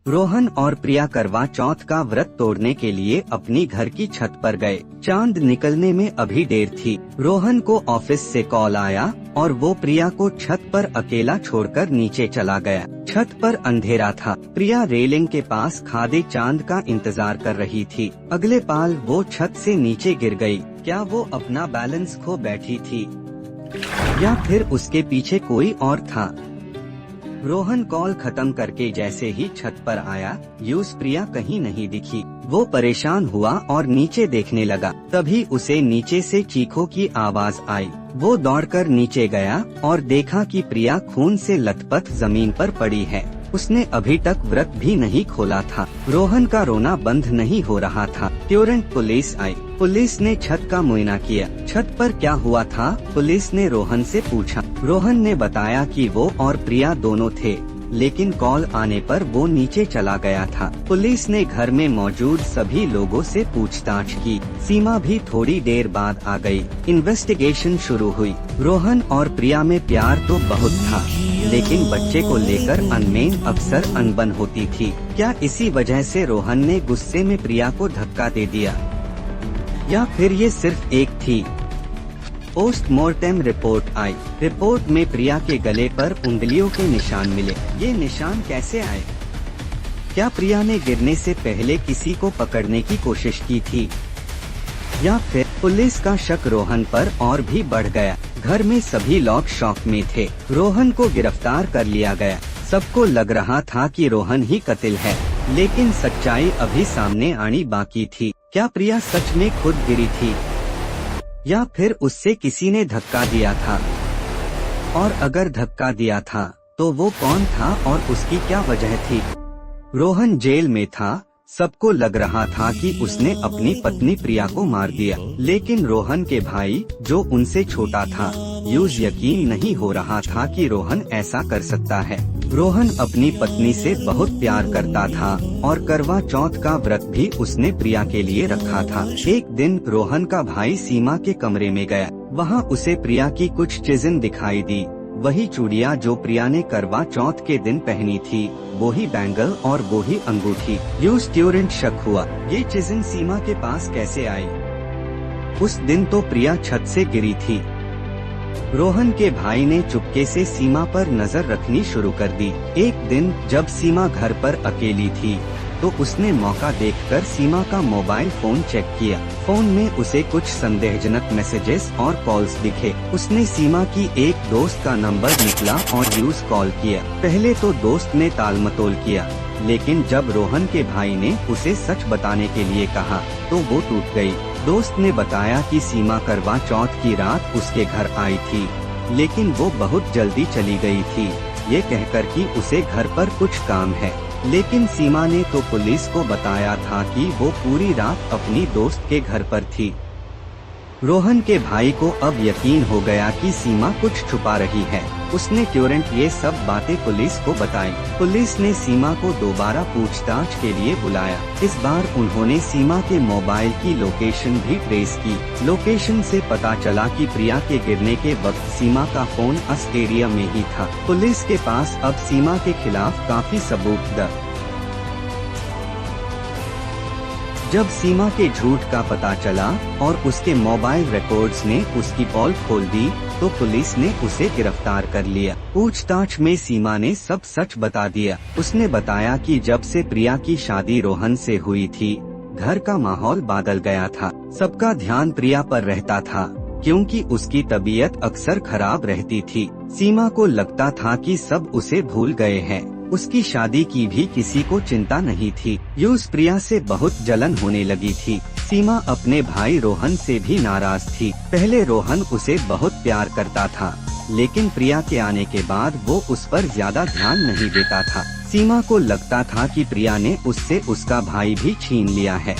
रोहन और प्रिया करवा चौथ का व्रत तोड़ने के लिए अपनी घर की छत पर गए। चांद निकलने में अभी देर थी। रोहन को ऑफिस से कॉल आया और वो प्रिया को छत पर अकेला छोड़कर नीचे चला गया। छत पर अंधेरा था। प्रिया रेलिंग के पास खड़े चांद का इंतजार कर रही थी। अगले पल वो छत से नीचे गिर गई। क्या वो अपना बैलेंस खो बैठी थी या फिर उसके पीछे कोई और था? रोहन कॉल खत्म करके जैसे ही छत पर आया, प्रिया कहीं नहीं दिखी। वो परेशान हुआ और नीचे देखने लगा। तभी उसे नीचे से चीखों की आवाज आई। वो दौड़कर नीचे गया और देखा कि प्रिया खून से लथपथ जमीन पर पड़ी है। उसने अभी तक व्रत भी नहीं खोला था। रोहन का रोना बंद नहीं हो रहा था। तुरंत पुलिस आई। पुलिस ने छत का मुआयना किया। छत पर क्या हुआ था? पुलिस ने रोहन से पूछा। रोहन ने बताया कि वो और प्रिया दोनों थे, लेकिन कॉल आने पर वो नीचे चला गया था। पुलिस ने घर में मौजूद सभी लोगों से पूछताछ की। सीमा भी थोड़ी देर बाद आ गई। इन्वेस्टिगेशन शुरू हुई। रोहन और प्रिया में प्यार तो बहुत था, लेकिन बच्चे को लेकर अनमेन अक्सर अनबन होती थी। क्या इसी वजह से रोहन ने गुस्से में प्रिया को धक्का दे दिया, या फिर ये सिर्फ एक थी? पोस्टमार्टम रिपोर्ट आई। रिपोर्ट में प्रिया के गले पर उंगलियों के निशान मिले। ये निशान कैसे आए? क्या प्रिया ने गिरने से पहले किसी को पकड़ने की कोशिश की थी, या फिर? पुलिस का शक रोहन पर और भी बढ़ गया। घर में सभी लोग शॉक में थे। रोहन को गिरफ्तार कर लिया गया। सबको लग रहा था कि रोहन ही कातिल है, लेकिन सच्चाई अभी सामने आनी बाकी थी। क्या प्रिया सच में खुद गिरी थी, या फिर उससे किसी ने धक्का दिया था? और अगर धक्का दिया था तो वो कौन था और उसकी क्या वजह थी? रोहन जेल में था। सबको लग रहा था कि उसने अपनी पत्नी प्रिया को मार दिया, लेकिन रोहन के भाई, जो उनसे छोटा था, यकीन नहीं हो रहा था कि रोहन ऐसा कर सकता है। रोहन अपनी पत्नी से बहुत प्यार करता था और करवा चौथ का व्रत भी उसने प्रिया के लिए रखा था। एक दिन रोहन का भाई सीमा के कमरे में गया। वहाँ उसे प्रिया की कुछ चीजें दिखाई दी। वही चूड़ियाँ जो प्रिया ने करवा चौथ के दिन पहनी थी, वो ही बैंगल और वो ही अंगूठी। तुरंत शक हुआ, ये चीजें सीमा के पास कैसे आई? उस दिन तो प्रिया छत से गिरी थी। रोहन के भाई ने चुपके से सीमा पर नजर रखनी शुरू कर दी। एक दिन जब सीमा घर पर अकेली थी, तो उसने मौका देखकर सीमा का मोबाइल फोन चेक किया। फोन में उसे कुछ संदेहजनक मैसेजेस और कॉल्स दिखे। उसने सीमा की एक दोस्त का नंबर निकला और कॉल किया। पहले तो दोस्त ने टालमटोल किया, लेकिन जब रोहन के भाई ने उसे सच बताने के लिए कहा, तो वो टूट गई। दोस्त ने बताया कि सीमा करवा चौथ की रात उसके घर आई थी, लेकिन वो बहुत जल्दी चली गई थी, ये कहकर कि उसे घर पर कुछ काम है। लेकिन सीमा ने तो पुलिस को बताया था कि वो पूरी रात अपनी दोस्त के घर पर थी। रोहन के भाई को अब यकीन हो गया कि सीमा कुछ छुपा रही है। उसने तुरंत ये सब बातें पुलिस को बताई। पुलिस ने सीमा को दोबारा पूछताछ के लिए बुलाया। इस बार उन्होंने सीमा के मोबाइल की लोकेशन भी ट्रेस की। लोकेशन से पता चला कि प्रिया के गिरने के वक्त सीमा का फोन उस एरिया में ही था। पुलिस के पास अब सीमा के खिलाफ काफी सबूत थे। जब सीमा के झूठ का पता चला और उसके मोबाइल रिकॉर्ड्स ने उसकी पोल खोल दी, तो पुलिस ने उसे गिरफ्तार कर लिया। पूछताछ में सीमा ने सब सच बता दिया। उसने बताया कि जब से प्रिया की शादी रोहन से हुई थी, घर का माहौल बदल गया था। सबका ध्यान प्रिया पर रहता था, क्योंकि उसकी तबीयत अक्सर खराब रहती थी। सीमा को लगता था कि सब उसे भूल गए हैं। उसकी शादी की भी किसी को चिंता नहीं थी। प्रिया से बहुत जलन होने लगी थी। सीमा अपने भाई रोहन से भी नाराज थी। पहले रोहन उसे बहुत प्यार करता था, लेकिन प्रिया के आने के बाद वो उस पर ज्यादा ध्यान नहीं देता था। सीमा को लगता था कि प्रिया ने उससे उसका भाई भी छीन लिया है।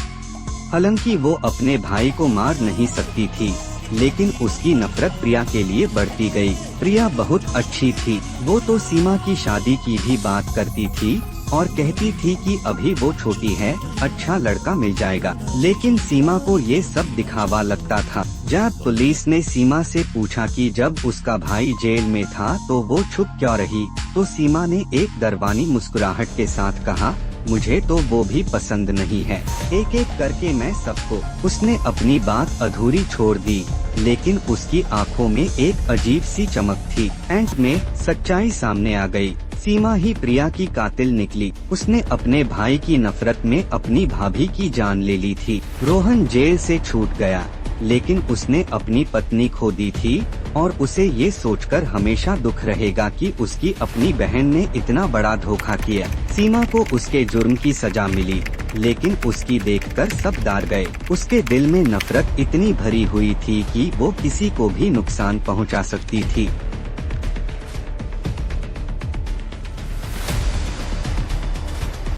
हालांकि वो अपने भाई को मार नहीं सकती थी, लेकिन उसकी नफरत प्रिया के लिए बढ़ती गई। प्रिया बहुत अच्छी थी। वो तो सीमा की शादी की भी बात करती थी और कहती थी कि अभी वो छोटी है, अच्छा लड़का मिल जाएगा। लेकिन सीमा को ये सब दिखावा लगता था। जब पुलिस ने सीमा से पूछा कि जब उसका भाई जेल में था तो वो छुप क्यों रही, तो सीमा ने एक दरवानी मुस्कुराहट के साथ कहा, मुझे तो वो भी पसंद नहीं है। एक एक करके मैं सबको। उसने अपनी बात अधूरी छोड़ दी, लेकिन उसकी आंखों में एक अजीब सी चमक थी। एंड में सच्चाई सामने आ गई। सीमा ही प्रिया की कातिल निकली। उसने अपने भाई की नफरत में अपनी भाभी की जान ले ली थी। रोहन जेल से छूट गया, लेकिन उसने अपनी पत्नी खो दी थी और उसे ये सोचकर हमेशा दुख रहेगा कि उसकी अपनी बहन ने इतना बड़ा धोखा किया। सीमा को उसके जुर्म की सजा मिली, लेकिन उसकी देखकर सब डर गए। उसके दिल में नफरत इतनी भरी हुई थी कि वो किसी को भी नुकसान पहुंचा सकती थी।